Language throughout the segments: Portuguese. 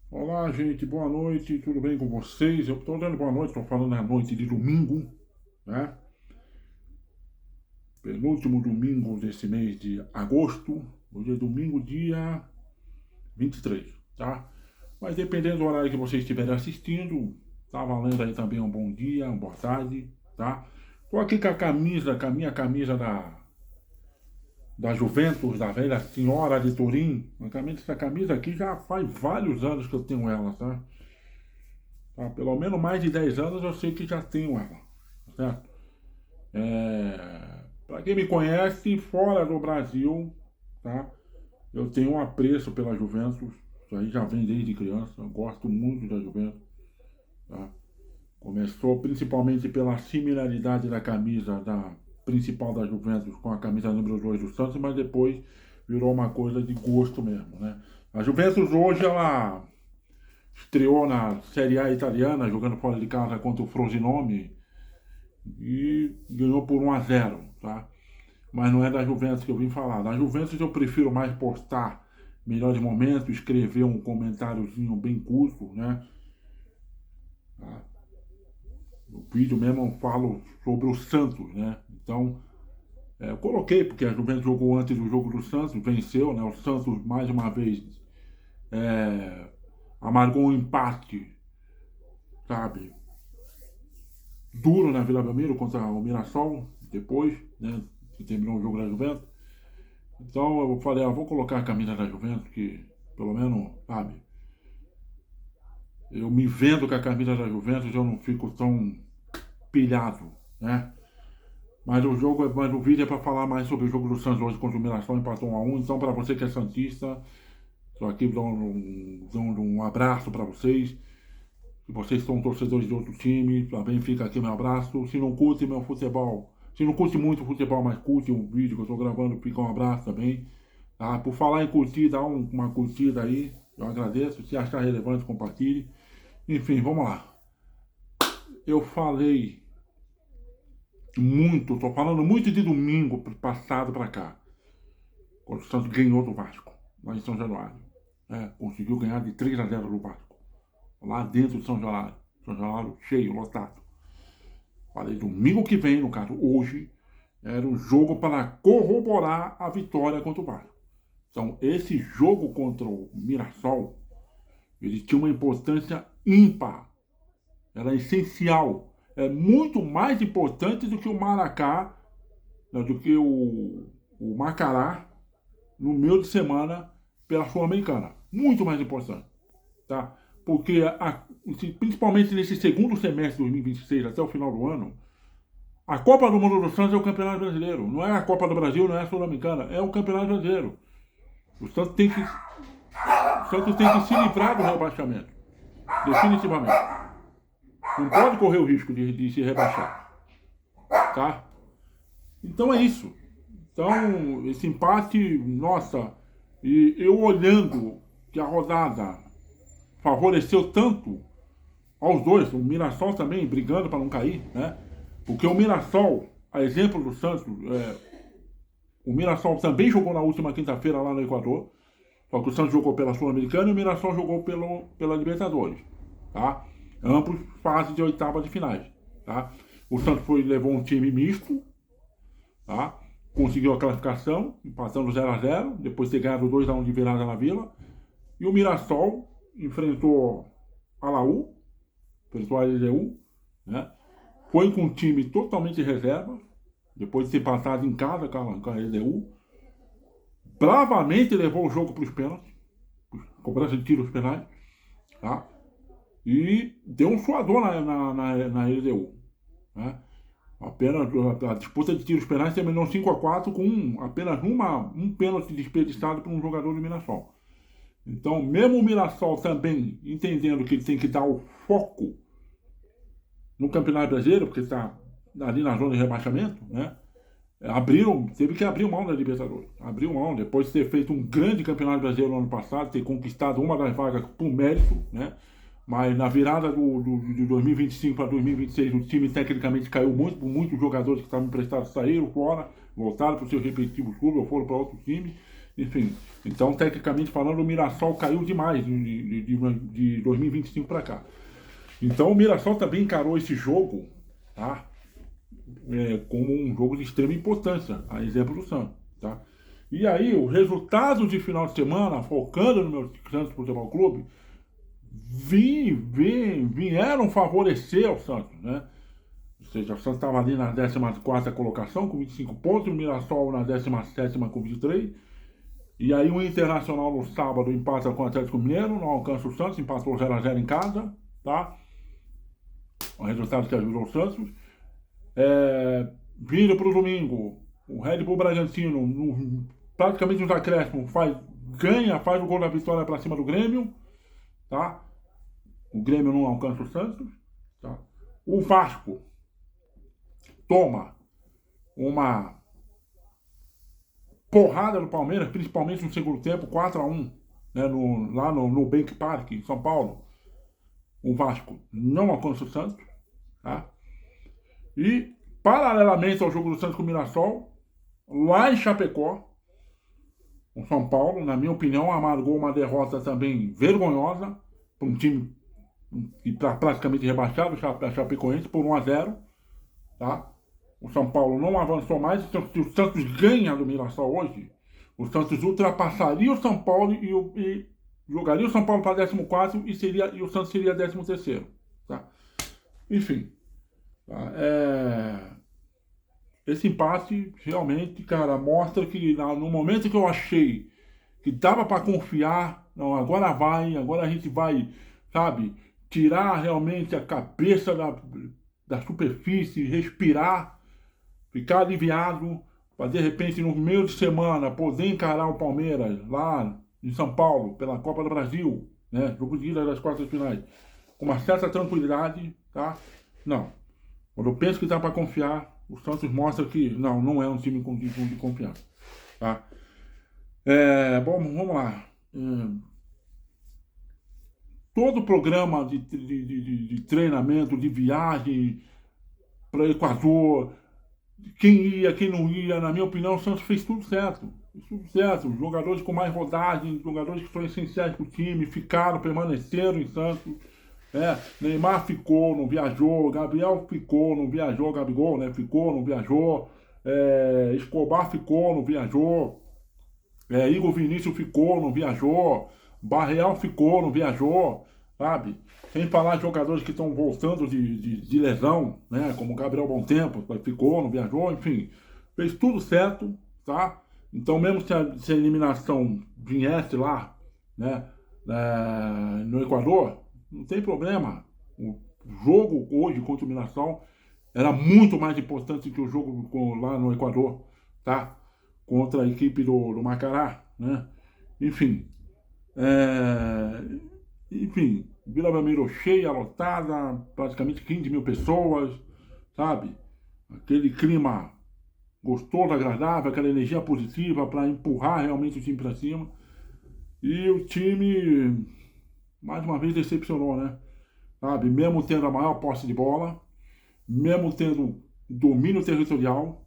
Olá, gente, boa noite, tudo bem com vocês? Eu estou dando boa noite, estou falando na noite de domingo, né? Penúltimo domingo desse mês de agosto, hoje é domingo, dia 23, tá? Mas dependendo do horário que vocês estiverem assistindo, tá valendo aí também um bom dia, uma boa tarde, tá? Estou aqui com a minha camisa da Juventus, da velha senhora de Turim. Essa camisa aqui já faz vários anos que eu tenho ela, tá? Tá? Pelo menos mais de 10 anos eu sei que já tenho ela, tá certo? Para quem me conhece, fora do Brasil, tá? Eu tenho um apreço pela Juventus, isso aí já vem desde criança, eu gosto muito da Juventus, tá? Começou principalmente pela similaridade da camisa da principal da Juventus com a camisa número 2 do Santos, mas depois virou uma coisa de gosto mesmo, né? A Juventus hoje, ela estreou na Série A italiana, jogando fora de casa contra o Frosinone, e ganhou por 1-0, tá? Mas não é da Juventus que eu vim falar. Da Juventus eu prefiro mais postar melhores momentos, escrever um comentáriozinho bem curto, né? Tá? No vídeo mesmo eu falo sobre o Santos, né? Então, eu coloquei, porque a Juventus jogou antes do jogo do Santos, venceu, né? O Santos, mais uma vez, é, amargou um empate, sabe? Duro na Vila Belmiro contra o Mirassol, depois, né? Que terminou o jogo da Juventus. Então eu falei, vou colocar a camisa da Juventus, que pelo menos, sabe, eu me vendo com a camisa da Juventus, eu não fico tão pilhado, né? Mas o vídeo é para falar mais sobre o jogo do Santos hoje contra o Mirassol, empatou 1-1. Então, para você que é santista, estou aqui dando um abraço para vocês. Se vocês são torcedores de outro time, também fica aqui meu abraço. Se não curte meu futebol, se não curte muito futebol, mas curte o vídeo que eu estou gravando, fica um abraço também. Tá? Por falar em curtir, dá uma curtida aí, eu agradeço. Se achar relevante, compartilhe. Enfim, vamos lá. Eu falei muito, tô falando muito de domingo passado para cá, quando o Santos ganhou do Vasco, lá em São Januário. Conseguiu ganhar de 3-0 do Vasco, lá dentro de São Januário. São Januário cheio, lotado. Falei domingo que vem, no caso, hoje, era um jogo para corroborar a vitória contra o Vasco. Então, esse jogo contra o Mirassol, ele tinha uma importância ímpar. Era essencial. É muito mais importante do que o Maracá, do que o Macará, no meio de semana, pela Sul-Americana. Muito mais importante. Tá? Porque, principalmente nesse segundo semestre de 2026, até o final do ano, a Copa do Mundo do Santos é o Campeonato Brasileiro. Não é a Copa do Brasil, não é a Sul-Americana. É o Campeonato Brasileiro. O Santos tem que se livrar do rebaixamento. Definitivamente. Não pode correr o risco de se rebaixar. Tá? Então é isso. Então, esse empate, nossa, e eu olhando que a rodada favoreceu tanto aos dois, o Mirassol também brigando para não cair, né? Porque o Mirassol, a exemplo do Santos, o Mirassol também jogou na última quinta-feira lá no Equador, só que o Santos jogou pela Sul-Americana e o Mirassol jogou pela Libertadores, tá? Ambos fases de oitava de finais, tá? O Santos levou um time misto, tá? Conseguiu a classificação, empatando 0-0, depois de ter ganhado 2-1 de virada na Vila. E o Mirassol enfrentou a Laú, enfrentou a LDU, né? Foi com um time totalmente reserva, depois de ter passado em casa com a LDU. Bravamente levou o jogo para os pênaltis, cobrança de tiros penais, tá? E deu um suador na LDU, né? Apenas a disputa de tiros penais terminou 5-4 com apenas um pênalti desperdiçado por um jogador do Mirassol. Então, mesmo o Mirassol também entendendo que ele tem que dar o foco no Campeonato Brasileiro, porque está ali na zona de rebaixamento, né? Teve que abrir mão da Libertadores. Abriu mão, depois de ter feito um grande Campeonato Brasileiro no ano passado, ter conquistado uma das vagas por mérito, né? Mas na virada de 2025 para 2026, o time tecnicamente caiu muito, muitos jogadores que estavam emprestados saíram fora, voltaram para os seus respectivos clubes ou foram para outro time. Enfim, então, tecnicamente falando, o Mirassol caiu demais de 2025 para cá. Então, o Mirassol também encarou esse jogo, tá? Como um jogo de extrema importância, a exemplo do Santos, tá? E aí, os resultados de final de semana, focando no meu Santos Futebol Clube, vieram favorecer o Santos, né? Ou seja, o Santos estava ali na 14ª colocação com 25 pontos, o Mirassol na 17ª com 23. E aí o Internacional no sábado empata com o Atlético Mineiro, não alcança o Santos, empatou 0x0 em casa, tá? O resultado que ajudou o Santos. Vindo para o domingo, o Red Bull Bragantino, praticamente nos acréscimos, faz o gol da vitória para cima do Grêmio, tá? O Grêmio não alcança o Santos, tá? O Vasco toma uma porrada do Palmeiras, principalmente no segundo tempo, 4x1, né, lá no Bank Park, em São Paulo. O Vasco não alcança o Santos, tá? E, paralelamente ao jogo do Santos com o Mirassol, lá em Chapecó, o São Paulo, na minha opinião, amargou uma derrota também vergonhosa para um time que está praticamente rebaixado, a Chapecoense, por 1x0, tá? O São Paulo não avançou mais, então se o Santos ganha do Mirassol hoje, o Santos ultrapassaria o São Paulo e jogaria o São Paulo para 14º e o Santos seria 13º, tá? Enfim, tá? Esse empate realmente, cara, mostra que no momento que eu achei que dava para confiar, não, agora a gente vai, sabe, tirar realmente a cabeça da superfície, respirar, ficar aliviado, para de repente no meio de semana poder encarar o Palmeiras lá em São Paulo pela Copa do Brasil, né, jogo de ida das quartas finais, com uma certa tranquilidade, tá? Não. Quando eu penso que dá para confiar, o Santos mostra que não é um time de confiar, tá? Bom, vamos lá. Todo programa de treinamento, de viagem para o Equador, quem ia, quem não ia, na minha opinião, o Santos fez tudo certo. Fez tudo certo. Os jogadores com mais rodagem, jogadores que são essenciais para o time, permaneceram em Santos. Neymar ficou, não viajou. Gabriel ficou, não viajou. Gabigol, né? Ficou, não viajou. Escobar ficou, não viajou. Igor Vinícius ficou, não viajou. Barreal ficou, não viajou. Sabe? Sem falar de jogadores que estão voltando de lesão, né? Como o Gabriel Bom Tempo, ficou, não viajou, enfim. Fez tudo certo, tá? Então, mesmo se a eliminação viesse lá, né? No Equador, não tem problema. O jogo hoje contra o Mirassol era muito mais importante que o jogo lá no Equador, tá? Contra a equipe do Macará, né? Enfim. Vila Belmiro cheia, lotada, praticamente 15 mil pessoas, sabe? Aquele clima gostoso, agradável, aquela energia positiva para empurrar realmente o time para cima. E o time, mais uma vez, decepcionou, né? Sabe? Mesmo tendo a maior posse de bola, mesmo tendo domínio territorial,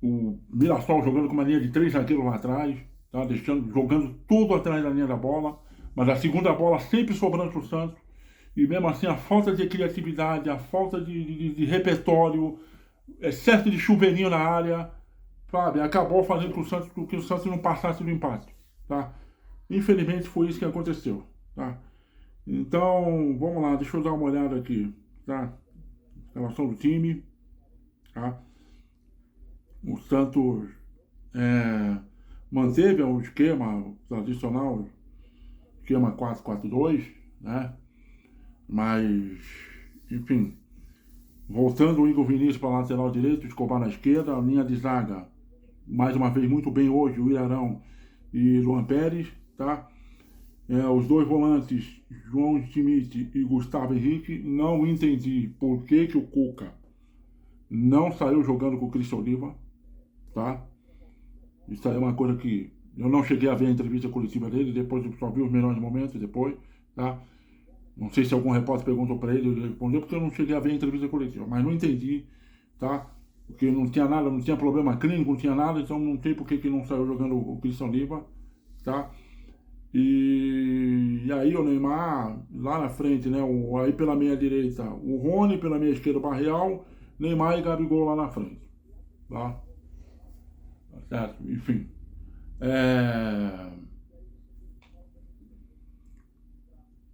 o Mirassol jogando com uma linha de 3 zagueiros lá atrás, tá? Jogando tudo atrás da linha da bola, mas a segunda bola sempre sobrando para o Santos, e mesmo assim a falta de criatividade, a falta de repertório, excesso de chuveirinho na área, sabe, acabou fazendo com que o Santos não passasse do empate, tá? Infelizmente foi isso que aconteceu, tá? Então, vamos lá, deixa eu dar uma olhada aqui, tá? Relação do time, tá? O Santos manteve o esquema tradicional, esquema 4-4-2, né? Mas, enfim, voltando o Igor Vinícius para a lateral direito, Escobar na esquerda, a linha de zaga, mais uma vez muito bem hoje, o Ilharão e Luan Pérez, tá? Os dois volantes, João Schmidt e Gustavo Henrique, não entendi por que o Cuca não saiu jogando com o Cristian Oliva, tá? Isso aí é uma coisa que eu não cheguei a ver a entrevista coletiva dele, depois eu só vi os melhores momentos depois, tá? Não sei se algum repórter perguntou para ele respondeu, porque eu não cheguei a ver a entrevista coletiva, mas não entendi, tá? porque não tinha nada, não tinha problema clínico, não tinha nada, então não tem por que não saiu jogando o Christian Oliva, tá? E aí o Neymar lá na frente, né? Aí pela meia direita o Rony, pela meia esquerda o Barreal, Neymar e Gabigol lá na frente, tá? Tá certo? Enfim.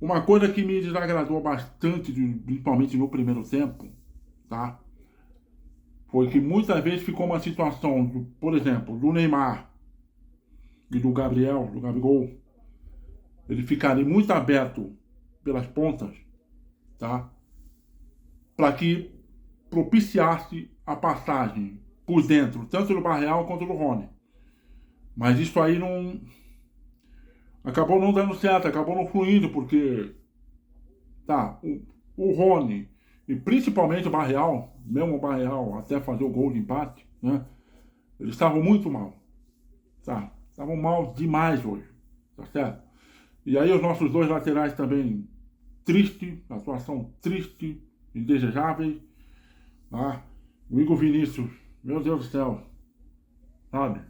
Uma coisa que me desagradou bastante, principalmente no primeiro tempo, tá? Foi que muitas vezes ficou uma situação, por exemplo, do Neymar e do Gabriel, do Gabigol, ele ficarem muito aberto pelas pontas, tá? Para que propiciasse a passagem por dentro, tanto do Barreal quanto do Rony. Mas isso aí não acabou não dando certo, acabou não fluindo, porque tá, o Rony e principalmente o Barreal, mesmo o Barreal até fazer o gol de empate, né? Eles estavam muito mal, tá? Estavam mal demais hoje, tá certo? E aí os nossos dois laterais também triste, atuação triste, indesejável, tá? O Igor Vinícius, meu Deus do céu, sabe?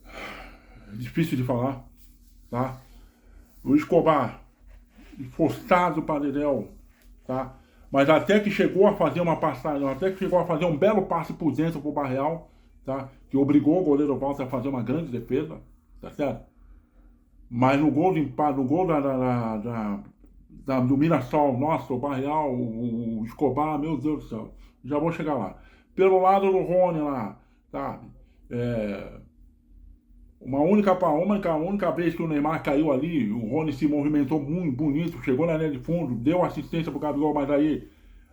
É difícil de falar, tá? O Escobar, forçado para Dedéu, tá? Mas até que chegou a fazer uma passagem, até que chegou a fazer um belo passe por dentro pro Barreal, tá? Que obrigou o goleiro Walter a fazer uma grande defesa, tá certo? Mas no gol de empate, no gol do Mirassol, nossa, o Barreal, o Escobar, meu Deus do céu, já vou chegar lá. Pelo lado do Rony lá, sabe? Uma única vez que o Neymar caiu ali, o Rony se movimentou muito bonito, chegou na linha de fundo, deu assistência pro Gabigol, mas aí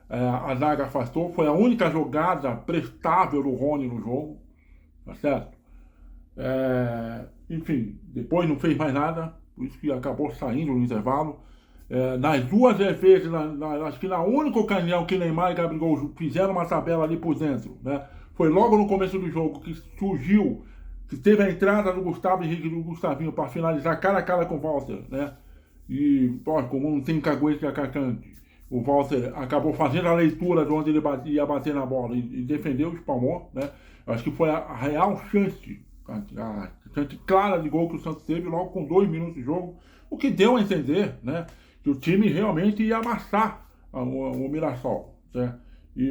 a zaga afastou. Foi a única jogada prestável do Rony no jogo, tá certo? Enfim, depois não fez mais nada, por isso que acabou saindo no intervalo. Nas duas vezes, acho que na única ocasião que Neymar e Gabigol fizeram uma tabela ali por dentro, né? Foi logo no começo do jogo que surgiu, que teve a entrada do Gustavo Henrique e do Gustavinho para finalizar cara a cara com o Walter, né? E, pô, como não tem caguete atacante, o Walter acabou fazendo a leitura de onde ele ia bater na bola e defendeu, espalmou, né? Acho que foi a real chance, a chance clara de gol que o Santos teve logo com 2 minutos de jogo, o que deu a entender, né? Que o time realmente ia amassar o Mirassol, né?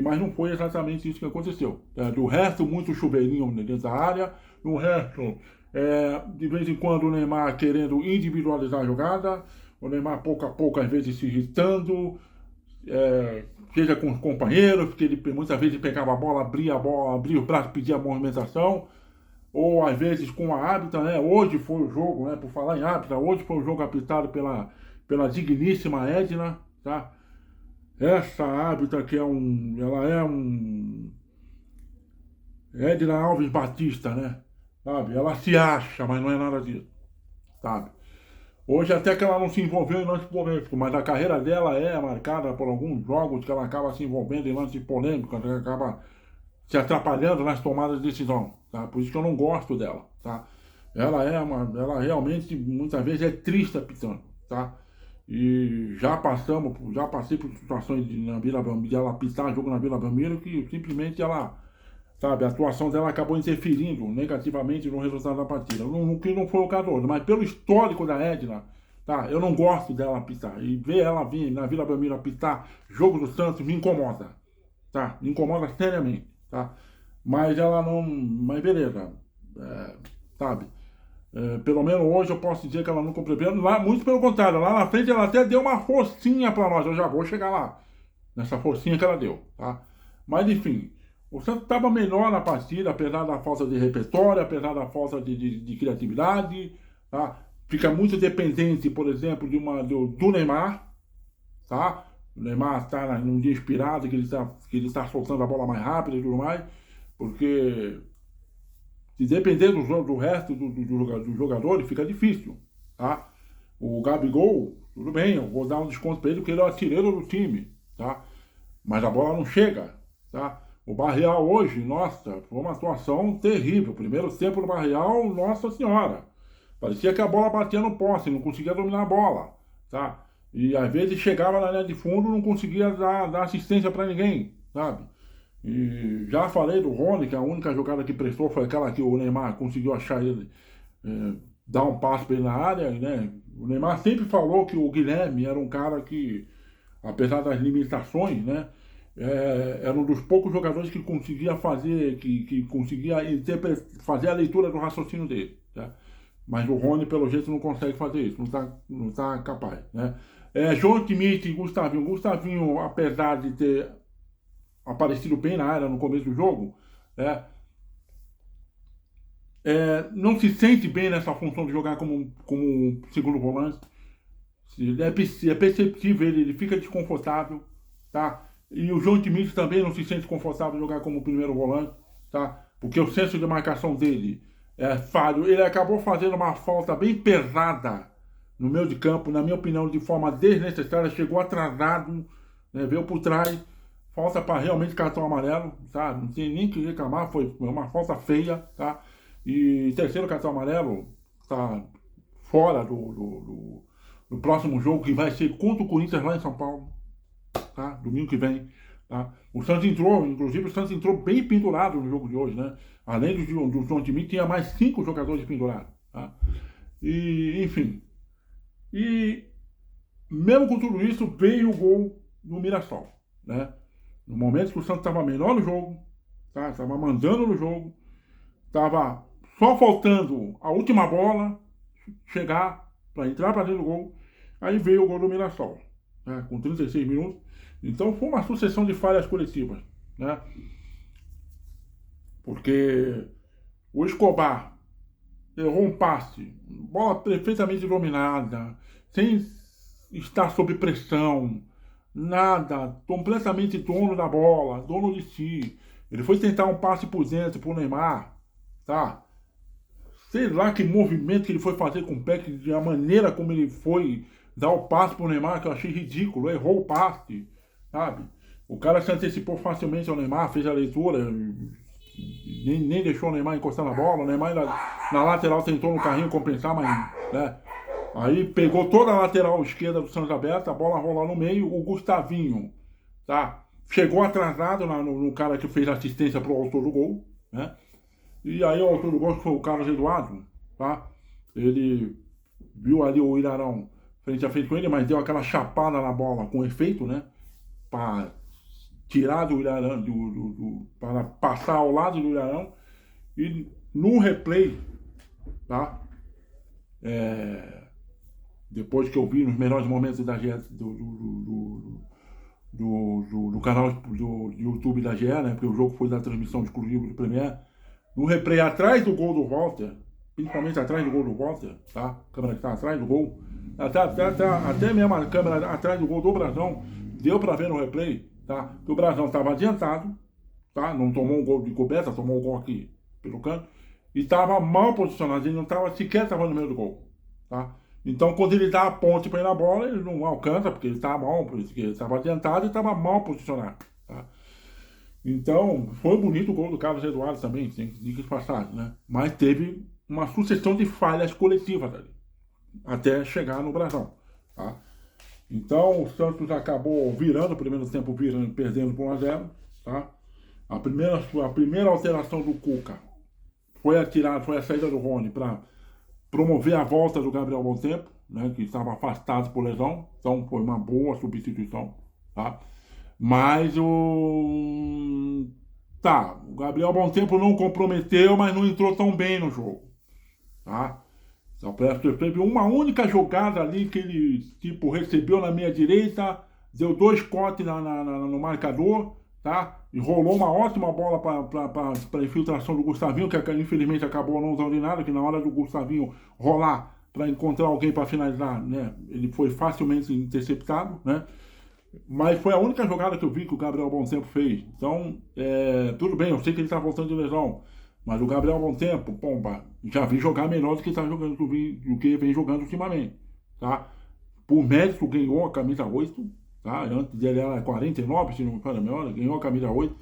Mas não foi exatamente isso que aconteceu. Do resto, muito chuveirinho dentro da área. No resto, de vez em quando o Neymar querendo individualizar a jogada, o Neymar pouco a pouco, às vezes, se irritando, seja com os companheiros, porque ele muitas vezes pegava a bola, abria o braço, pedia a movimentação, ou às vezes com a árbitra, né? Hoje foi o jogo, né? Por falar em árbitra, hoje foi o jogo apitado pela digníssima Edna, tá? Essa árbitra que ela é Edna Alves Batista, né? Sabe? Ela se acha, mas não é nada disso, sabe? Hoje até que ela não se envolveu em lance polêmico, mas a carreira dela é marcada por alguns jogos que ela acaba se envolvendo em lance polêmico, ela acaba se atrapalhando nas tomadas de decisão, tá? Por isso que eu não gosto dela, tá? Ela realmente muitas vezes é triste apitando, tá? E já passei por situações na Vila Belmiro, ela apitar jogo na Vila Belmiro que simplesmente ela, sabe, a atuação dela acabou interferindo negativamente no resultado da partida. Que não foi o caso hoje, mas pelo histórico da Edna, tá, eu não gosto dela apitar. E ver ela vir na Vila Belmiro apitar jogo do Santos me incomoda, tá? Me incomoda seriamente, tá? Mas ela não, mas beleza, sabe? Pelo menos hoje eu posso dizer que ela não cumpriu. Muito pelo contrário, lá na frente ela até deu uma forcinha para nós. Eu já vou chegar lá, nessa forcinha que ela deu, tá? Mas enfim, o Santos estava melhor na partida, apesar da falta de repertório, apesar da falta de criatividade, tá? Fica muito dependente, por exemplo, do Neymar, tá? O Neymar está num dia inspirado, que ele está soltando a bola mais rápido e tudo mais, porque se depender do resto dos jogadores, fica difícil, tá? O Gabigol, tudo bem, eu vou dar um desconto para ele porque ele é o artilheiro do time, tá? Mas a bola não chega, tá? O Barreal hoje, nossa, foi uma atuação terrível. Primeiro tempo do Barreal, nossa senhora. Parecia que a bola batia no poste, não conseguia dominar a bola, tá? E às vezes chegava na linha de fundo, não conseguia dar assistência para ninguém, sabe? E já falei do Rony, que a única jogada que prestou foi aquela que o Neymar conseguiu achar ele, dar um passo para ele na área, né? O Neymar sempre falou que o Guilherme era um cara que, apesar das limitações, né? Era um dos poucos jogadores que conseguia fazer, que conseguia fazer a leitura do raciocínio dele, tá? Mas o Rony, pelo jeito, não consegue fazer isso, não tá capaz, né? João Schmidt e Gustavinho. Gustavinho, apesar de ter aparecido bem na área no começo do jogo, né? Não se sente bem nessa função de jogar como segundo volante. É perceptível, ele fica desconfortável, tá? E o João Schmidt também não se sente confortável em jogar como primeiro volante, tá? Porque o senso de marcação dele é falho. Ele acabou fazendo uma falta bem pesada no meio de campo, na minha opinião, de forma desnecessária, chegou atrasado, né? Veio por trás, falta para realmente cartão amarelo, tá? Não tem nem que reclamar, foi uma falta feia, tá? E terceiro cartão amarelo, tá fora do próximo jogo, que vai ser contra o Corinthians lá em São Paulo, tá? Domingo que vem, tá? O Santos entrou, inclusive o Santos entrou bem pendurado no jogo de hoje, né? Além do João Timmy, tinha mais 5 jogadores pendurados, tá? E, enfim. E, mesmo com tudo isso, veio o gol do Mirassol, né? No momento que o Santos estava melhor no jogo, tá? Estava mandando no jogo, estava só faltando a última bola chegar para entrar para dentro do gol. Aí veio o gol do Mirassol, né, com 36 minutos. Então foi uma sucessão de falhas coletivas, né? Porque o Escobar errou um passe, bola perfeitamente dominada, sem estar sob pressão, nada, completamente dono da bola, dono de si. Ele foi tentar um passe por dentro pro Neymar, tá? Sei lá que movimento que ele foi fazer com o pé, que a maneira como ele foi dar o passe pro Neymar, que eu achei ridículo, errou o passe, sabe? O cara se antecipou facilmente ao Neymar, fez a leitura, nem deixou o Neymar encostar na bola, o Neymar na lateral tentou no carrinho compensar, mas, né? Aí pegou toda a lateral esquerda do Santos aberta, a bola rolou no meio, o Gustavinho, tá? Chegou atrasado no cara que fez a assistência pro autor do gol, né? E aí o autor do gol, que foi o Carlos Eduardo, tá? Ele viu ali o Ilharão frente a frente com ele, mas deu aquela chapada na bola com efeito, né? Para tirar do Ilharão, para passar ao lado do Ilharão. E no replay, tá? Depois que eu vi nos melhores momentos da GE, do canal do YouTube da GE, né? Porque o jogo foi da transmissão exclusiva do Premier. No replay atrás do gol do Walter, principalmente atrás do gol do Walter, tá? A câmera que está atrás do gol, até mesmo a câmera atrás do gol do Brasão, deu para ver no replay, tá? Que o Brasão estava adiantado, tá? Não tomou um gol de coberta, tomou um gol aqui pelo canto, e estava mal posicionado, ele não estava sequer no meio do gol, tá? Então, quando ele dá a ponte para ir na bola, ele não alcança, porque ele estava mal, porque ele estava adiantado e estava mal posicionado, tá? Então, foi bonito o gol do Carlos Eduardo também, tem que passar, né? Mas teve uma sucessão de falhas coletivas ali, até chegar no Brasão, tá? Então, o Santos acabou virando o primeiro tempo, perdendo por 1-0, tá? A primeira alteração do Cuca foi a saída do Rony para promover a volta do Gabriel Bom Tempo, né? Que estava afastado por lesão, então foi uma boa substituição, tá? Mas o Gabriel Bom Tempo não comprometeu, mas não entrou tão bem no jogo, tá? Só teve uma única jogada ali que ele, tipo, recebeu na meia direita, deu 2 cortes no marcador, tá? E rolou uma ótima bola para infiltração do Gustavinho, que infelizmente acabou não usando de nada, que na hora do Gustavinho rolar para encontrar alguém para finalizar, né? Ele foi facilmente interceptado, né? Mas foi a única jogada que eu vi que o Gabriel Bom Tempo fez. Então, tudo bem, eu sei que ele está voltando de lesão. Mas o Gabriel Bom Tempo, pomba, já vi jogar melhor do que está jogando, do que vem jogando ultimamente. Tá? Por mérito, ganhou a camisa 8. Tá? Antes dele era 49, se não me falha melhor, ganhou a camisa 8.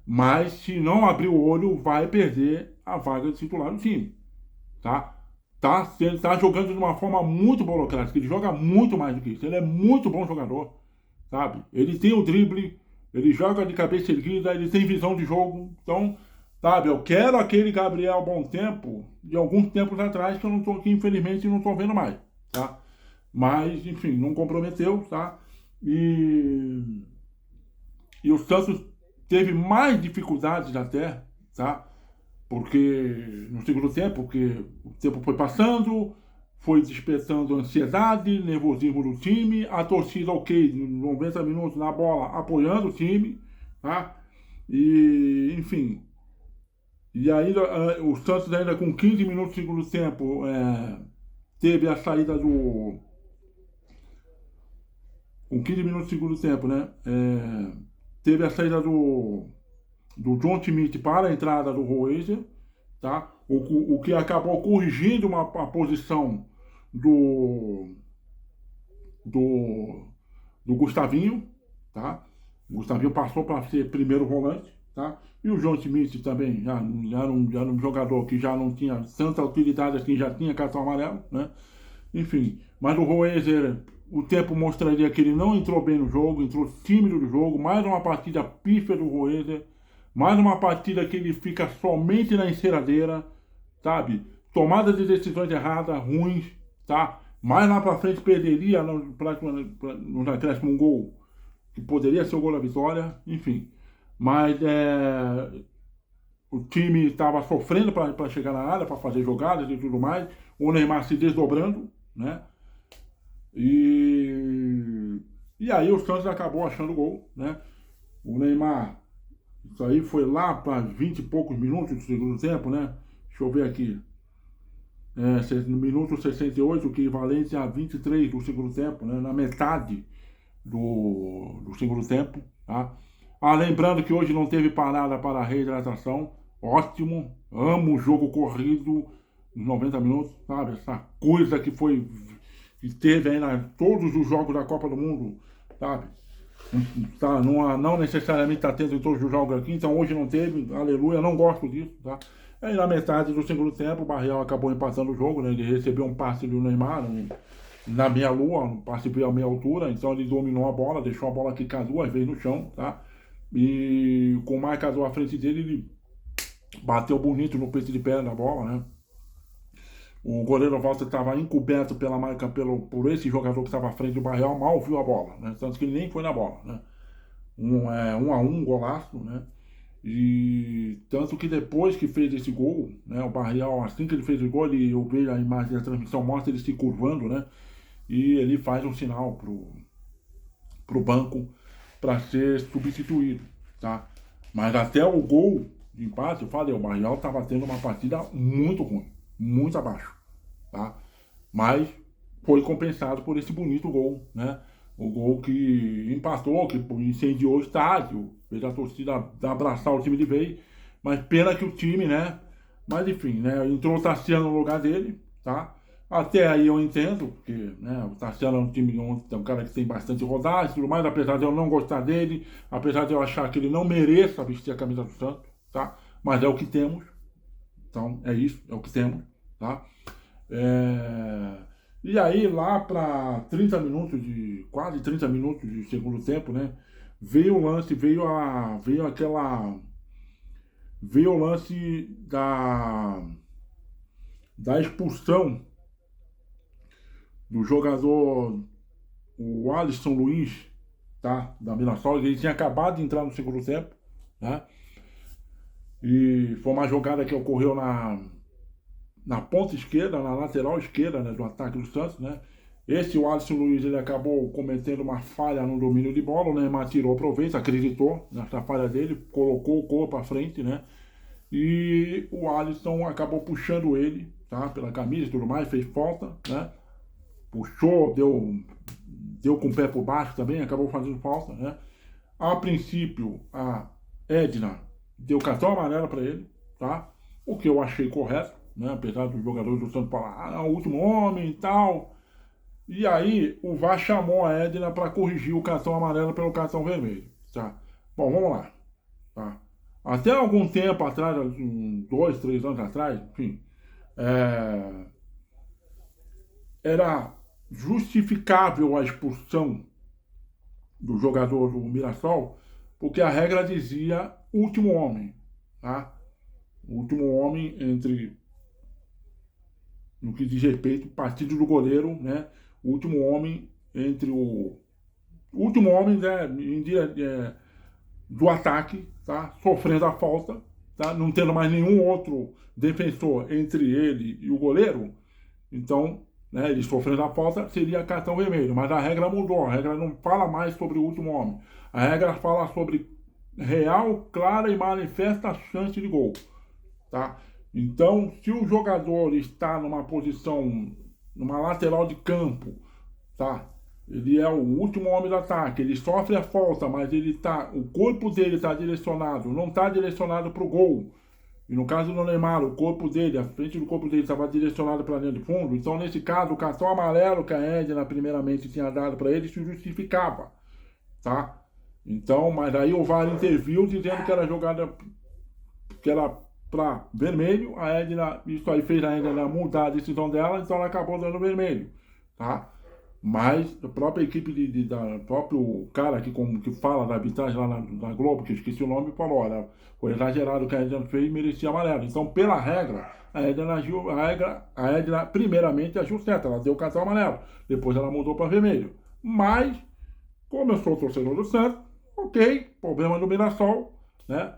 Mas se não abrir o olho, vai perder a vaga de titular do time. Tá? Ele tá jogando de uma forma muito burocrática. Ele joga muito mais do que isso. Ele é muito bom jogador. Sabe? Ele tem o drible, ele joga de cabeça erguida, ele tem visão de jogo. Então, sabe, eu quero aquele Gabriel Bom Tempo de alguns tempos atrás que eu não tô aqui, infelizmente, não tô vendo mais, tá? Mas, enfim, não comprometeu, tá? E o Santos teve mais dificuldades até, tá? Porque no segundo tempo, porque o tempo foi passando, foi despertando ansiedade, nervosismo do time, a torcida, ok, 90 minutos na bola, apoiando o time, tá? E, enfim, e ainda o Santos ainda com 15 minutos do segundo tempo teve a saída do... Com 15 minutos do segundo tempo, né? Teve a saída do John Schmidt para a entrada do Roeser, tá? O que acabou corrigindo a posição do, do, do Gustavinho, tá? O Gustavinho passou para ser primeiro volante, tá? E o John Schmidt também já era um jogador que já não tinha tanta utilidade assim, já tinha cartão amarelo, né? Enfim, mas o Roeser, o tempo mostraria que ele não entrou bem no jogo, entrou tímido no jogo, mais uma partida pífia do Roeser, mais uma partida que ele fica somente na enceradeira, sabe? Tomada de decisões erradas, ruins, tá? Mais lá pra frente perderia no acréscimo um gol que poderia ser o gol da vitória, enfim. Mas o time estava sofrendo para chegar na área, para fazer jogadas e tudo mais. O Neymar se desdobrando, né? E aí o Santos acabou achando o gol, né? O Neymar, isso aí foi lá para 20 e poucos minutos do segundo tempo, né? Deixa eu ver aqui. No minuto 68, equivalente a 23 do segundo tempo, né? Na metade do segundo tempo, tá? Lembrando que hoje não teve parada para a reidratação, ótimo, amo o jogo corrido, 90 minutos, sabe? Essa coisa que teve aí todos os jogos da Copa do Mundo, sabe? Tá, não necessariamente está tendo em todos os jogos aqui, então hoje não teve, aleluia, não gosto disso, tá? Aí na metade do segundo tempo, o Barreal acabou empatando o jogo, né? Ele recebeu um passe do Neymar na meia-lua, um passe a meia altura, então ele dominou a bola, deixou a bola quicar duas vezes no chão, tá? E com o marcador à frente dele, ele bateu bonito no peito de pé da bola, né? O goleiro Walter estava encoberto pela marca por esse jogador que estava à frente do Barreal, mal viu a bola, né? Tanto que ele nem foi na bola, né? 1-1, golaço, né? E tanto que depois que fez esse gol, né? O Barreal, assim que ele fez o gol, eu vejo a imagem da transmissão, mostra ele se curvando, né? E ele faz um sinal pro banco para ser substituído, tá? Mas até o gol de empate, eu falei, o Barreal estava tendo uma partida muito ruim, muito abaixo, tá? Mas foi compensado por esse bonito gol, né? O gol que empatou, que incendiou o estádio, fez a torcida abraçar o time de vez, mas pena que o time, né? Mas enfim, né? Entrou o Tassiano no lugar dele, tá? Até aí eu entendo, porque né, o Tassiano é um time, um cara que tem bastante rodagem e tudo mais, apesar de eu não gostar dele, apesar de eu achar que ele não mereça vestir a camisa do Santos, tá? Mas é o que temos, então é isso, é o que temos, tá? E aí lá para 30 minutos quase 30 minutos de segundo tempo, né? Veio o lance, veio o lance da expulsão do jogador, o Alisson Luiz, tá? Da Mirassol, ele tinha acabado de entrar no segundo tempo, né? E foi uma jogada que ocorreu na ponta esquerda, na lateral esquerda, né, do ataque do Santos, né? O Alisson Luiz, ele acabou cometendo uma falha no domínio de bola, o Neymar tirou proveito, acreditou nessa falha dele, colocou o corpo à frente, né? E o Alisson acabou puxando ele, tá? Pela camisa e tudo mais, fez falta, né? Puxou, deu com o pé por baixo também, acabou fazendo falta, né? A princípio, a Edna deu cartão amarelo para ele, tá? O que eu achei correto, né? Apesar dos jogadores do Santos falar, o último homem e tal. E aí, o VAR chamou a Edna para corrigir o cartão amarelo pelo cartão vermelho, tá? Bom, vamos lá, tá? Até algum tempo atrás, 2, 3 anos atrás, enfim, era justificável a expulsão do jogador do Mirassol, porque a regra dizia último homem, tá? O último homem entre, no que diz respeito, partido do goleiro, né? O último homem entre o último homem, né, do ataque, tá? Sofrendo a falta, tá? Não tendo mais nenhum outro defensor entre ele e o goleiro, então, né, ele sofrendo a falta seria cartão vermelho. Mas a regra mudou, a regra não fala mais sobre o último homem. A regra fala sobre real, clara e manifesta chance de gol, tá? Então, se o jogador está numa posição, numa lateral de campo, tá? Ele é o último homem do ataque, ele sofre a falta, mas o corpo dele está direcionado, não está direcionado para o gol. E no caso do Neymar, o corpo dele, a frente do corpo dele estava direcionado para a linha de fundo. Então, nesse caso, o cartão amarelo que a Edna primeiramente tinha dado para ele se justificava, tá? Então, mas aí o VAR interviu dizendo que era jogada, que era para vermelho. A Edna, isso aí fez a Edna mudar a decisão dela, então ela acabou dando vermelho, tá? Mas a própria equipe próprio cara que fala da arbitragem lá na Globo, que eu esqueci o nome, falou, olha, foi exagerado o que a Edna fez e merecia amarelo. Então, pela regra, a Edna primeiramente agiu certo, ela deu o cartão amarelo, depois ela mudou para vermelho. Mas, como eu sou torcedor do Santos, ok, problema do Mirassol, né?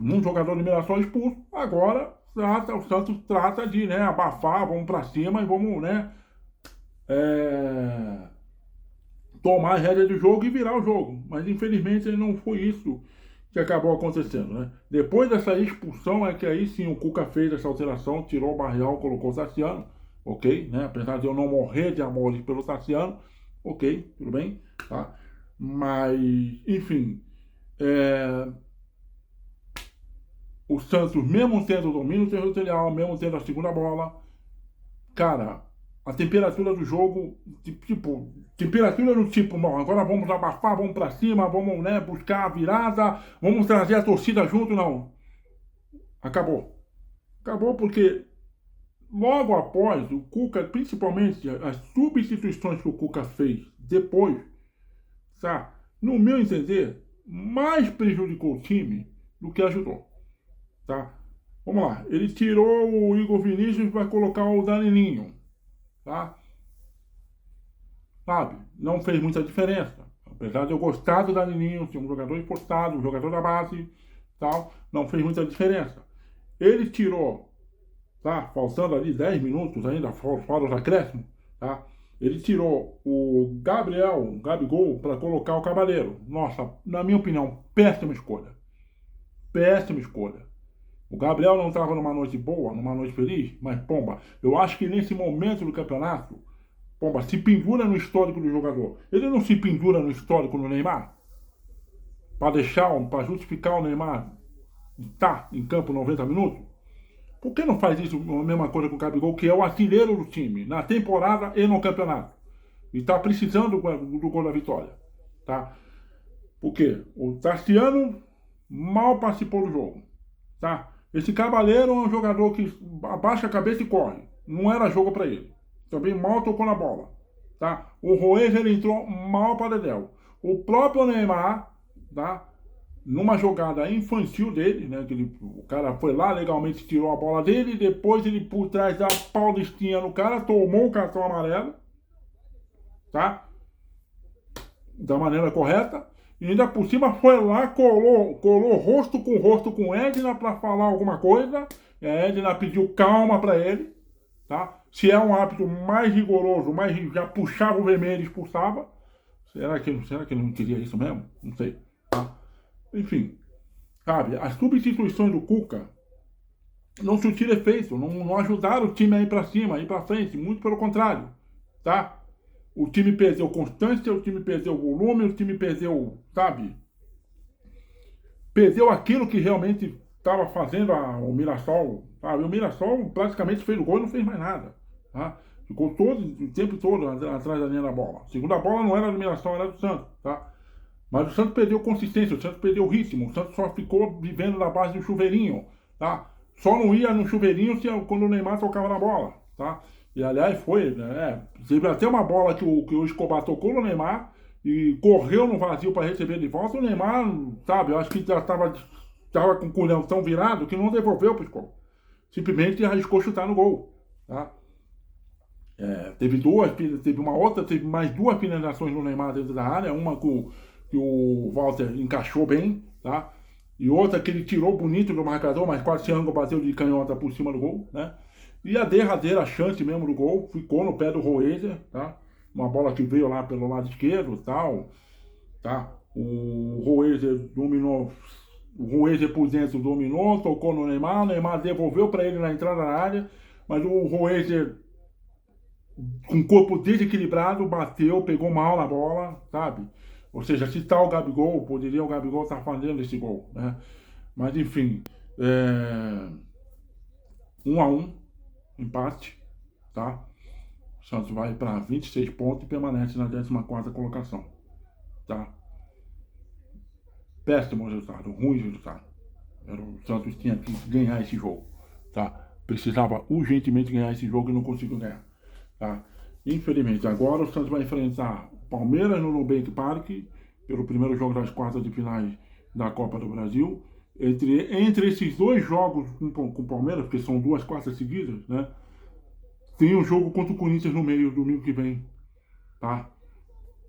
Um jogador do Mirassol expulso, agora o Santos trata de, né, abafar, vamos para cima e vamos, né, tomar a rédea do jogo e virar o jogo. Mas infelizmente não foi isso que acabou acontecendo, né? Depois dessa expulsão é que aí sim o Cuca fez essa alteração, tirou o Barreal, colocou o Tassiano, ok, né? Apesar de eu não morrer de amores pelo Tassiano, ok, tudo bem, tá? Mas, enfim, o Santos, mesmo tendo o domínio territorial, mesmo tendo a segunda bola, cara, a temperatura do jogo, temperatura do tipo, bom, agora vamos abafar, vamos pra cima, vamos, né, buscar a virada, vamos trazer a torcida junto, não. Acabou. Acabou porque logo após o Cuca, principalmente as substituições que o Cuca fez depois, tá, no meu entender, mais prejudicou o time do que ajudou, tá? Vamos lá, ele tirou o Igor Vinícius e vai colocar o Danilinho, tá? Sabe? Não fez muita diferença. Apesar de eu gostar do Danilinho, ser um jogador importado, um jogador da base, tal, não fez muita diferença. Ele tirou, tá? Faltando ali 10 minutos ainda, fora os acréscimos, tá? Ele tirou o Gabigol, para colocar o Cavaleiro. Nossa, na minha opinião, péssima escolha. Péssima escolha. O Gabriel não estava numa noite boa, numa noite feliz, mas, pomba, eu acho que nesse momento do campeonato, pomba, se pendura no histórico do jogador. Ele não se pendura no histórico do Neymar? Para justificar o Neymar estar em campo 90 minutos? Por que não faz isso a mesma coisa com o Gabigol, que é o artilheiro do time, na temporada e no campeonato? E está precisando do gol da vitória, tá? Porque o Tassiano mal participou do jogo, tá? Esse Cavaleiro é um jogador que abaixa a cabeça e corre. Não era jogo para ele. Também mal tocou na bola, tá? O Roeja, ele entrou mal para Dedéu. O próprio Neymar, tá? Numa jogada infantil dele, né? O cara foi lá, legalmente tirou a bola dele, depois ele por trás da paulistinha no cara, tomou o cartão amarelo, tá? Da maneira correta. E ainda por cima foi lá, colou rosto com Edna para falar alguma coisa. E a Edna pediu calma para ele, tá? Se é um árbitro mais rigoroso, já puxava o vermelho e expulsava. Será que ele não queria isso mesmo? Não sei, tá? Enfim, sabe, as substituições do Cuca não surtiram efeito, não ajudaram o time a ir para cima, a ir para frente, muito pelo contrário, tá? O time perdeu constância, o time perdeu volume, o time perdeu, sabe? Perdeu aquilo que realmente estava fazendo o Mirassol, sabe? O Mirassol praticamente fez o gol e não fez mais nada, tá? Ficou o tempo todo atrás da linha da bola. A segunda bola não era do Mirassol, era do Santos, tá? Mas o Santos perdeu consistência, o Santos perdeu ritmo, o Santos só ficou vivendo na base do chuveirinho, tá? Só não ia no chuveirinho quando o Neymar tocava na bola, tá? E aliás foi, né? Teve até uma bola que o Escobar tocou no Neymar e correu no vazio para receber de volta, o Neymar, sabe, eu acho que já estava com o culhão tão virado que não devolveu para o gol. Simplesmente arriscou chutar no gol. Tá? Teve mais duas finalizações no Neymar dentro da área, uma que o Walter encaixou bem, tá? E outra que ele tirou bonito do marcador, mas quase esse ângulo bateu de canhota por cima do gol, né? E a derradeira chance mesmo do gol ficou no pé do Roezer, tá? Uma bola que veio lá pelo lado esquerdo e tal, tá? O Roezer dominou, o Roezer por dentro dominou, tocou no Neymar, o Neymar devolveu para ele na entrada da área, mas o Roezer, com o corpo desequilibrado, bateu, pegou mal na bola, sabe? Ou seja, se tá o Gabigol, poderia o Gabigol estar fazendo esse gol, né? Mas enfim, 1-1, empate, tá? O Santos vai para 26 pontos e permanece na 14ª colocação, tá? Péssimo resultado, ruim resultado. O Santos tinha que ganhar esse jogo, tá? Precisava urgentemente ganhar esse jogo e não conseguiu ganhar, tá? Infelizmente, agora o Santos vai enfrentar o Palmeiras no Nubank Park, pelo primeiro jogo das quartas de finais da Copa do Brasil. Entre esses dois jogos com o Palmeiras, porque são duas quartas seguidas, né? Tem um jogo contra o Corinthians no meio, domingo que vem, tá?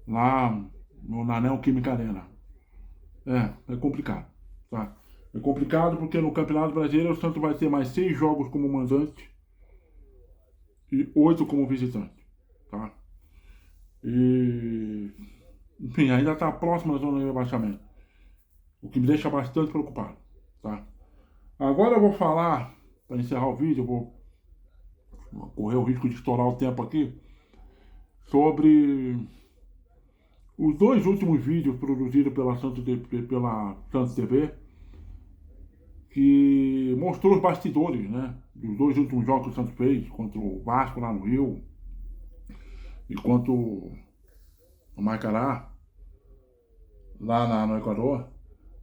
Lá na Neoquímica Arena. É complicado, tá? É complicado porque no Campeonato Brasileiro o Santos vai ter mais 6 jogos como mandante e 8 como visitante, tá? E, enfim, ainda está próximo da zona de rebaixamento, o que me deixa bastante preocupado, tá? Agora eu vou falar, para encerrar o vídeo, eu vou correr o risco de estourar o tempo aqui, sobre os 2 últimos vídeos produzidos pela Santos TV, que mostrou os bastidores, né, dos 2 últimos jogos que o Santos fez, contra o Vasco lá no Rio, e contra o Macará, lá no Equador.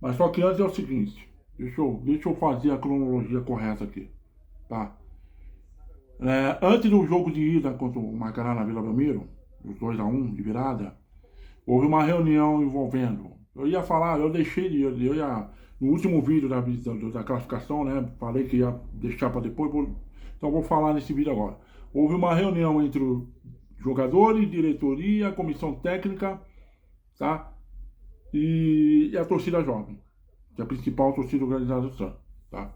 Mas só que antes é o seguinte, deixa eu fazer a cronologia correta aqui, tá? Antes do jogo de ida contra o Macará na Vila Belmiro, os 2-1 de virada, houve uma reunião envolvendo, no último vídeo da classificação, né, falei que ia deixar para depois, então vou falar nesse vídeo agora. Houve uma reunião entre jogadores, diretoria, comissão técnica, tá? E a torcida jovem, que é a principal torcida organizada do Santos, tá?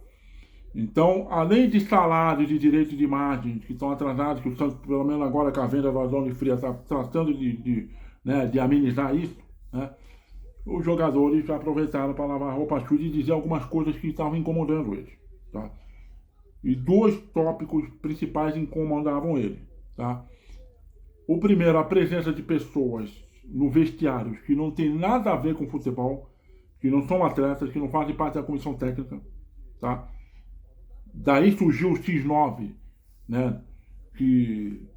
Então, além de salários de direito de imagem que estão atrasados, que o Santos, pelo menos agora com a venda da Zona Fria, está tratando de amenizar isso, né? Os jogadores já aproveitaram para lavar a roupa suja e dizer algumas coisas que estavam incomodando eles, tá? E 2 tópicos principais incomodavam ele, tá? O primeiro, a presença de pessoas no vestiário que não tem nada a ver com futebol, que não são atletas, que não fazem parte da comissão técnica, tá? Daí surgiu o X9, né, que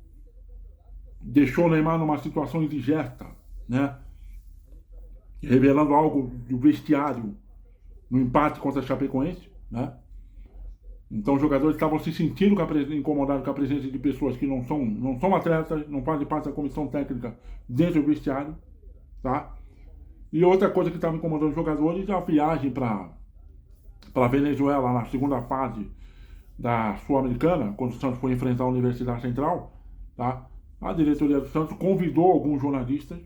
deixou o Neymar numa situação indigesta, né, revelando algo do vestiário no empate contra a Chapecoense, né? Então os jogadores estavam se sentindo incomodados com a presença de pessoas que não são atletas, não fazem parte da comissão técnica dentro do vestiário, tá? E outra coisa que estava incomodando os jogadores é a viagem para Venezuela na segunda fase da Sul-Americana, quando o Santos foi enfrentar a Universidade Central, tá? A diretoria do Santos convidou alguns jornalistas,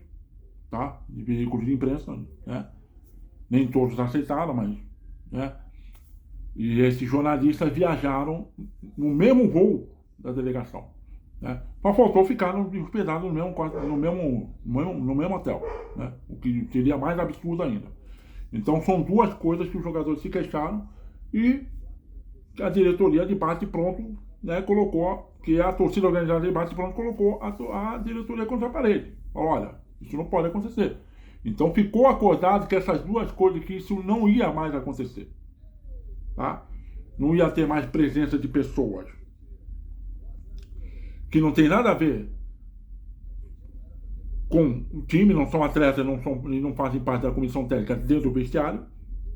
tá, de veículos de imprensa, né? Nem todos aceitaram, mas, né? E esses jornalistas viajaram no mesmo voo da delegação, né? Só faltou ficar hospedados no mesmo quarto, no mesmo hotel, né? O que seria mais absurdo ainda. Então são 2 coisas que os jogadores se queixaram e a diretoria de bate pronto, né, colocou, que a torcida organizada de bate pronto colocou a diretoria contra a parede. Olha, isso não pode acontecer. Então ficou acordado que essas 2 coisas, que isso não ia mais acontecer, tá? Não ia ter mais presença de pessoas que não tem nada a ver com o time, não são atletas, não fazem parte da comissão técnica dentro do vestiário,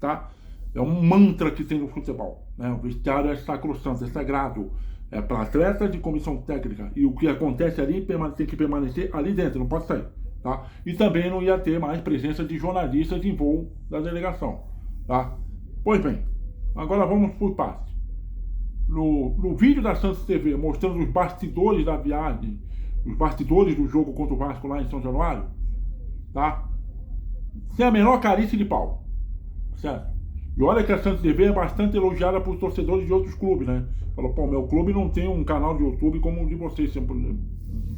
tá? É um mantra que tem no futebol, né? O vestiário é sacrossanto, é sagrado, é para atletas de comissão técnica, e o que acontece ali tem que permanecer ali dentro, não pode sair, Tá? E também não ia ter mais presença de jornalistas em voo da delegação. Tá? Pois bem, agora vamos por partes. No vídeo da Santos TV mostrando os bastidores da viagem, os bastidores do jogo contra o Vasco lá em São Januário, tá? Sem a menor carícia de pau, certo? E olha que a Santos TV é bastante elogiada por torcedores de outros clubes, né? Falou, pô, meu clube não tem um canal de YouTube como o de vocês,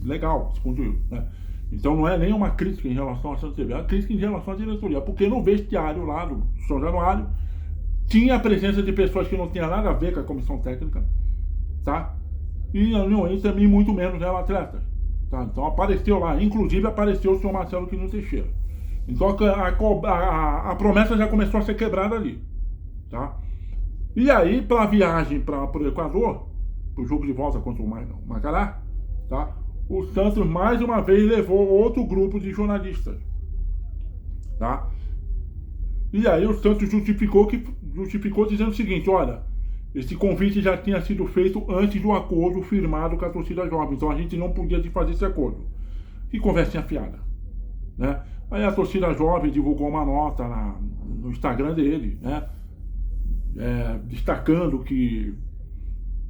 legal, escondido, né? Então não é nenhuma crítica em relação à Santos TV, é uma crítica em relação à diretoria, porque no vestiário lá do São Januário tinha a presença de pessoas que não tinham nada a ver com a comissão técnica, tá? E também muito menos eram atletas, tá? Então apareceu lá, inclusive apareceu o senhor Marcelo Quirino Teixeira. Então a promessa já começou a ser quebrada ali, tá? E aí, para a viagem para o Equador, para o jogo de volta contra o Macará, tá? O Santos mais uma vez levou outro grupo de jornalistas, tá? E aí o Santos justificou dizendo o seguinte, olha, esse convite já tinha sido feito antes do acordo firmado com a torcida jovem, então a gente não podia fazer esse acordo. Que conversinha fiada, né? Aí a torcida jovem divulgou uma nota no Instagram dele, né? Destacando que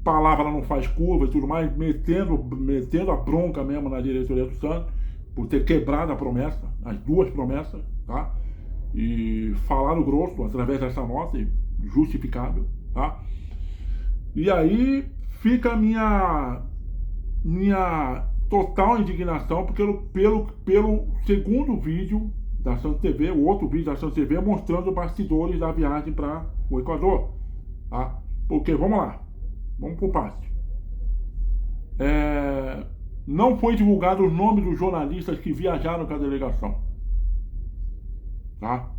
palavra não faz curva e tudo mais, metendo a bronca mesmo na diretoria do Santos por ter quebrado a promessa, as duas promessas, tá? E falaram grosso através dessa nota, justificável, tá? E aí fica a minha total indignação pelo segundo vídeo da Santos TV, o outro vídeo da Santos TV mostrando bastidores da viagem para o Equador, tá? Porque, vamos lá, vamos por parte. Não foi divulgado os nomes dos jornalistas que viajaram com a delegação, tá?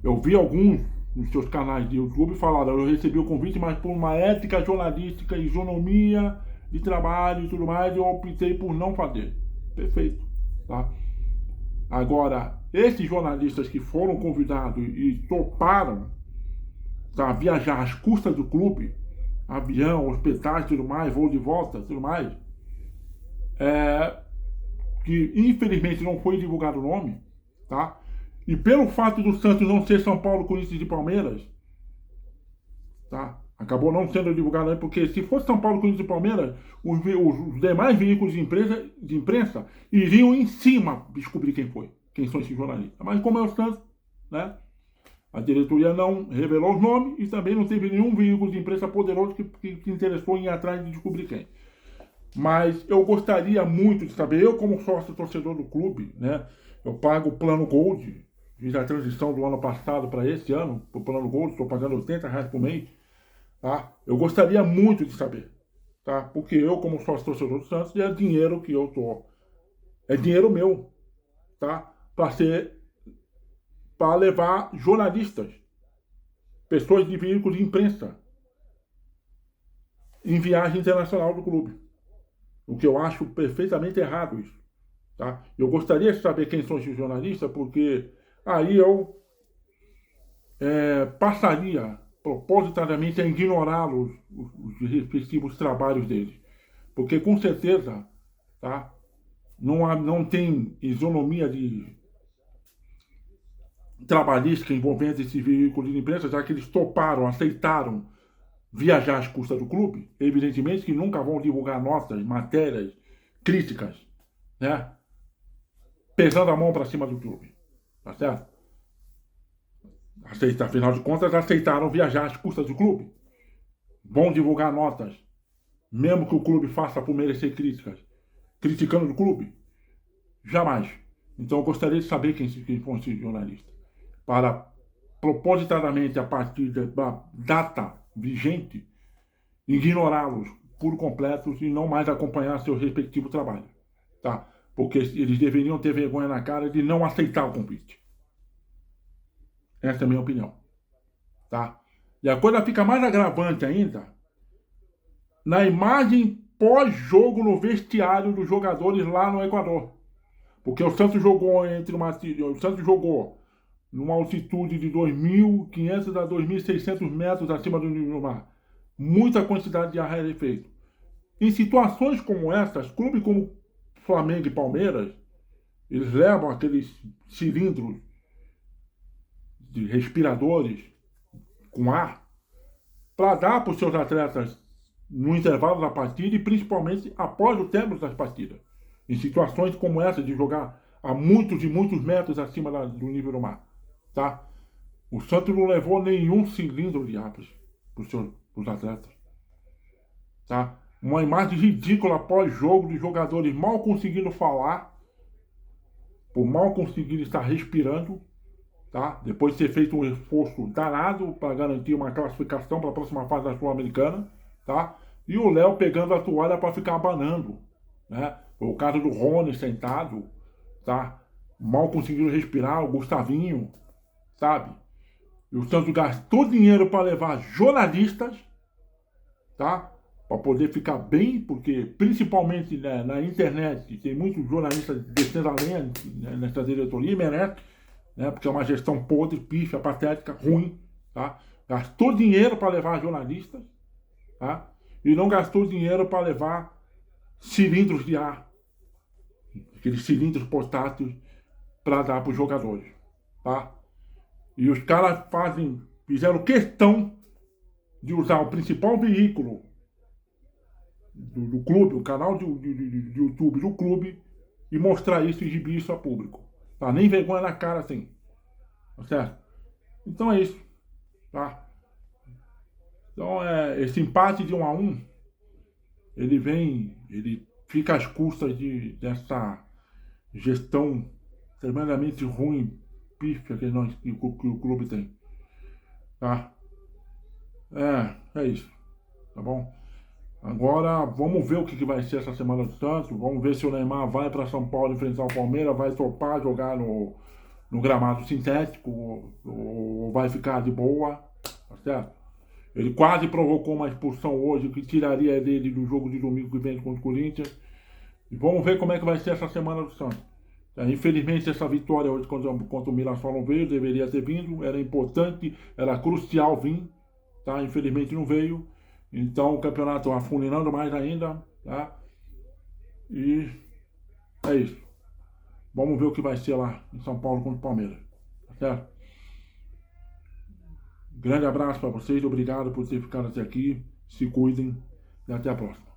Eu vi alguns nos seus canais de YouTube falaram, eu recebi o convite, mas por uma ética jornalística, isonomia de trabalho e tudo mais, eu optei por não fazer. Perfeito, tá? Agora, esses jornalistas que foram convidados e toparam, tá, viajar às custas do clube, avião, hospedagem, tudo mais, voo de volta, tudo mais, que infelizmente não foi divulgado o nome, tá? E pelo fato do Santos não ser São Paulo, Corinthians e Palmeiras, tá? Acabou não sendo divulgado aí, porque se fosse São Paulo, Corinthians e Palmeiras, os demais veículos de imprensa iriam em cima descobrir quem são esses jornalistas. Mas como é o Santos, né? A diretoria não revelou os nomes e também não teve nenhum veículo de imprensa poderoso que interessou em ir atrás de descobrir quem. Mas eu gostaria muito de saber, eu como sócio torcedor do clube, né? Eu pago o plano Gold, fiz a transição do ano passado para esse ano, para o plano Gold, estou pagando R$80 por mês, tá? Eu gostaria muito de saber, tá? Porque eu como sócio torcedor do Santos, é dinheiro que eu tô, é dinheiro meu, tá? Para levar jornalistas, pessoas de veículos de imprensa, em viagem internacional do clube. O que eu acho perfeitamente errado isso, tá? Eu gostaria de saber quem são esses jornalistas, porque aí eu passaria propositadamente a ignorar os respectivos trabalhos deles. Porque com certeza, tá? Não tem isonomia trabalhística envolvendo esse veículo de imprensa, já que eles toparam, aceitaram viajar às custas do clube. Evidentemente que nunca vão divulgar notas, matérias, críticas, né? Pesando a mão para cima do clube, tá certo? Afinal de contas, aceitaram viajar às custas do clube. Vão divulgar notas, mesmo que o clube faça por merecer críticas, criticando o clube? Jamais. Então eu gostaria de saber quem são esses jornalistas, para propositadamente, a partir da data vigente, ignorá-los por completo e não mais acompanhar seu respectivo trabalho, tá? Porque eles deveriam ter vergonha na cara de não aceitar o convite. Essa é a minha opinião, tá? E a coisa fica mais agravante ainda na imagem pós-jogo no vestiário dos jogadores lá no Equador. Porque o Santos jogou numa altitude de 2.500 a 2.600 metros acima do nível do mar. Muita quantidade de ar rarefeito. Em situações como essas, clubes como Flamengo e Palmeiras, eles levam aqueles cilindros de respiradores com ar para dar para os seus atletas no intervalo da partida e principalmente após o término das partidas. Em situações como essa de jogar a muitos e muitos metros acima do nível do mar. Tá? O Santos não levou nenhum cilindro de ar para os atletas. Tá? Uma imagem ridícula pós-jogo de jogadores mal conseguindo falar, por mal conseguir estar respirando, tá? Depois de ter feito um esforço danado para garantir uma classificação para a próxima fase da Sul-Americana, tá? E o Léo pegando a toalha para ficar abanando, né? Foi o caso do Rony sentado, tá? Mal conseguindo respirar, o Gustavinho, sabe? E o Santos gastou dinheiro para levar jornalistas, tá? Para poder ficar bem, porque principalmente, né, na internet tem muitos jornalistas descendo a lenha, né, nessa diretoria, e merece, né, porque é uma gestão podre, pífia, patética, ruim, tá? Gastou dinheiro para levar jornalistas, tá? E não gastou dinheiro para levar cilindros de ar, aqueles cilindros portáteis para dar para os jogadores, tá? E os caras fizeram questão de usar o principal veículo do clube, o canal de YouTube do clube, e mostrar isso e exibir isso a público. Tá? Nem vergonha na cara assim. Tá certo? Então é isso. Tá? Então esse empate de 1-1, ele fica às custas dessa gestão tremendamente ruim, pífia que o clube tem. Tá? É isso. Tá bom? Agora, vamos ver o que vai ser essa semana do Santos. Vamos ver se o Neymar vai para São Paulo enfrentar o Palmeiras, vai topar jogar no gramado sintético ou vai ficar de boa. Tá certo? Ele quase provocou uma expulsão hoje que tiraria dele do jogo de domingo que vem contra o Corinthians. E vamos ver como é que vai ser essa semana do Santos. Infelizmente, essa vitória hoje contra o Mirassol não veio, deveria ter vindo. Era importante, era crucial vir. Tá? Infelizmente não veio. Então o campeonato afunilando mais ainda, tá? E é isso. Vamos ver o que vai ser lá em São Paulo contra o Palmeiras, tá certo? Grande abraço para vocês, obrigado por ter ficado até aqui. Se cuidem e até a próxima.